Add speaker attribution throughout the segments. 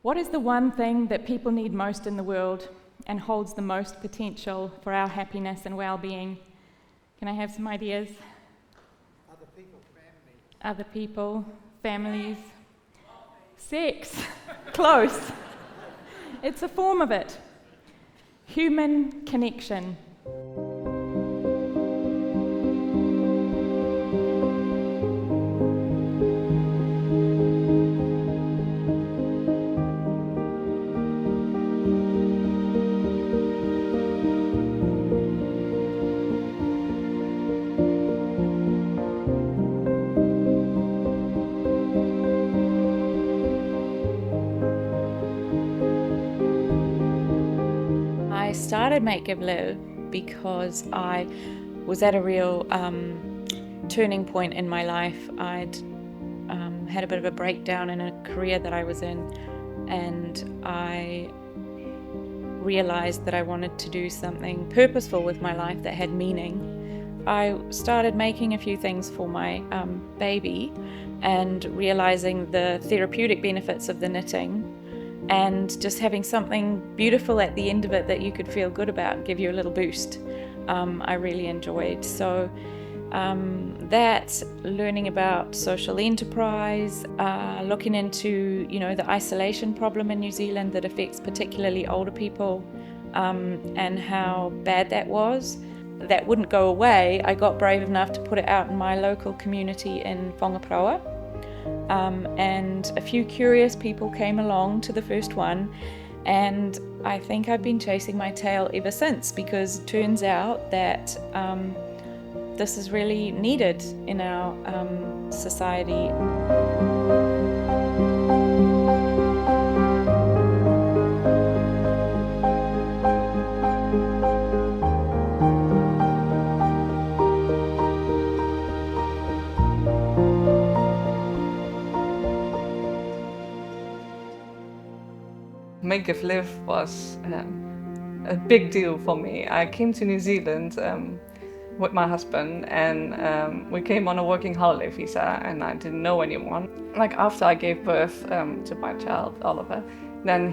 Speaker 1: What is the one thing that people need most in the world and holds the most potential for our happiness and well-being? Can I have some ideas? Other people, families. Sex. Close. It's a form of it. Human connection. I started Make Give Live because I was at a real turning point in my life. I'd had a bit of a breakdown in a career that I was in, and I realized that I wanted to do something purposeful with my life that had meaning. I started making a few things for my baby and realizing the therapeutic benefits of the knitting, and just having something beautiful at the end of it that you could feel good about, give you a little boost. I really enjoyed. So that, learning about social enterprise, looking into the isolation problem in New Zealand that affects particularly older people, and how bad that was. That wouldn't go away. I got brave enough to put it out in my local community in Whangaproa. And a few curious people came along to the first one, and I think I've been chasing my tail ever since, because it turns out that this is really needed in our society.
Speaker 2: Make Give Live was a big deal for me. I came to New Zealand with my husband, and we came on a working holiday visa, and I didn't know anyone. Like, after I gave birth to my child, Oliver, then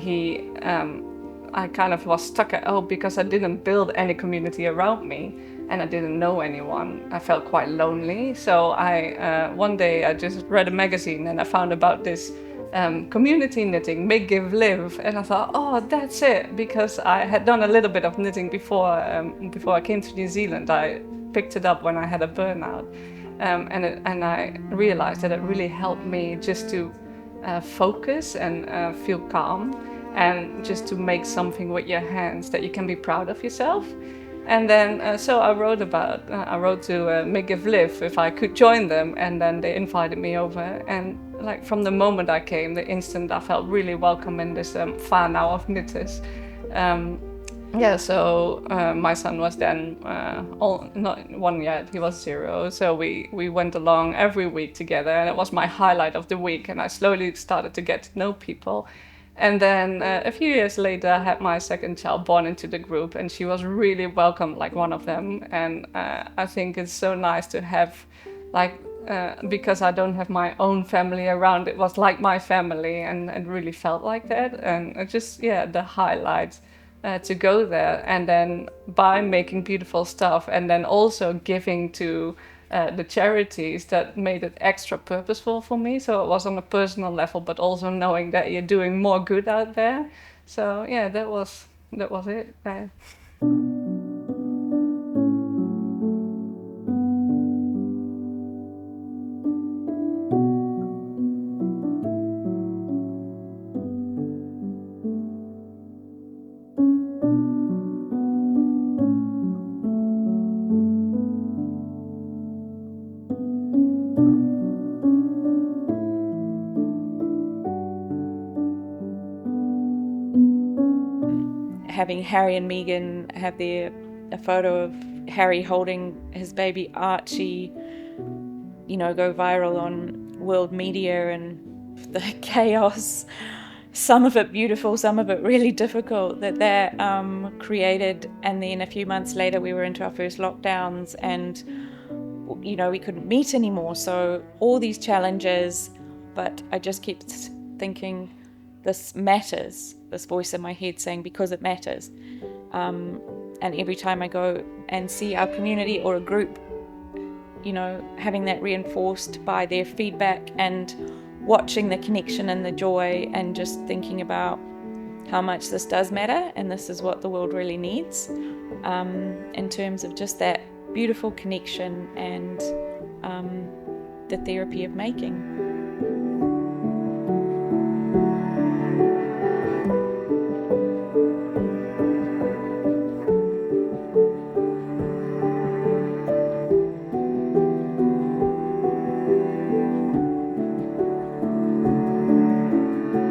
Speaker 2: I kind of was stuck at home because I didn't build any community around me, and I didn't know anyone. I felt quite lonely. So one day I just read a magazine, and I found about this community knitting, Make Give Live, and I thought, oh, that's it, because I had done a little bit of knitting before I came to New Zealand. I picked it up when I had a burnout, and I realized that it really helped me just to focus and feel calm, and just to make something with your hands that you can be proud of yourself. And then so I wrote to Make Give Live if I could join them, and then they invited me over, and like from the moment I came, the instant I felt really welcome in this whānau of knitters. So my son was then not one yet, he was 0. So we went along every week together, and it was my highlight of the week, and I slowly started to get to know people. And then a few years later, I had my second child born into the group, and she was really welcomed like one of them. And I think it's so nice to have, because I don't have my own family around, it was like my family, and it really felt like that. And it just, the highlight to go there, and then by making beautiful stuff, and then also giving to the charities, that made it extra purposeful for me. So it was on a personal level, but also knowing that you're doing more good out there. So that was it.
Speaker 1: Having Harry and Megan have a photo of Harry holding his baby Archie, go viral on world media, and the chaos, some of it beautiful, some of it really difficult, that created. And then a few months later, we were into our first lockdowns, and we couldn't meet anymore. So all these challenges, but I just kept thinking, this matters, this voice in my head saying, because it matters. And every time I go and see our community or a group, having that reinforced by their feedback and watching the connection and the joy, and just thinking about how much this does matter and this is what the world really needs, in terms of just that beautiful connection and the therapy of making.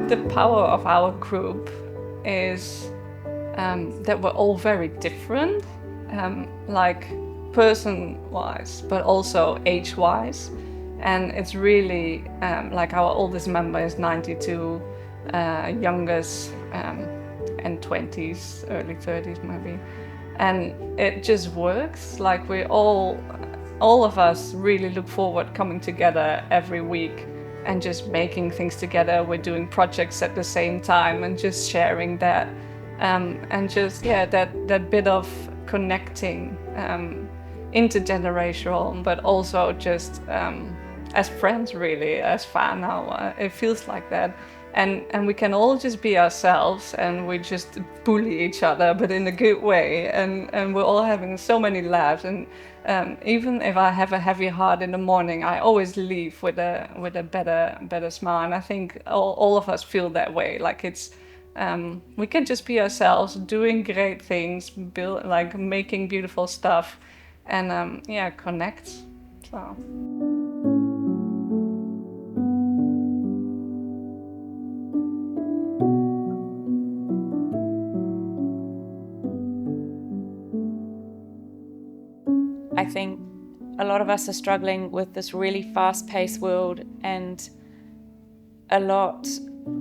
Speaker 2: The power of our group is that we're all very different, like person-wise, but also age-wise. And it's really like our oldest member is 92, youngest and 20s, early 30s maybe. And it just works. Like we all of us really look forward coming together every week and just making things together. We're doing projects at the same time and just sharing that, and just that bit of connecting, intergenerational, but also just as friends, really, as fan now. It feels like that, and we can all just be ourselves, and we just bully each other, but in a good way, and we're all having so many laughs. And even if I have a heavy heart in the morning, I always leave with a better smile. And I think all of us feel that way. Like it's we can just be ourselves, doing great things, making beautiful stuff, and connect. So.
Speaker 1: I think a lot of us are struggling with this really fast-paced world and a lot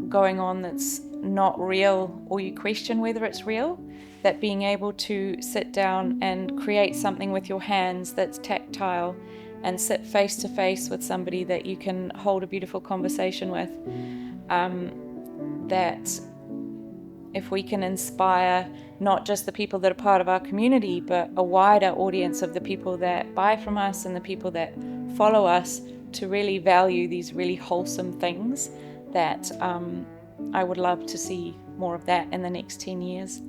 Speaker 1: going on that's not real, or you question whether it's real. That being able to sit down and create something with your hands that's tactile and sit face to face with somebody that you can hold a beautiful conversation with, that if we can inspire not just the people that are part of our community, but a wider audience of the people that buy from us and the people that follow us, to really value these really wholesome things, that I would love to see more of that in the next 10 years.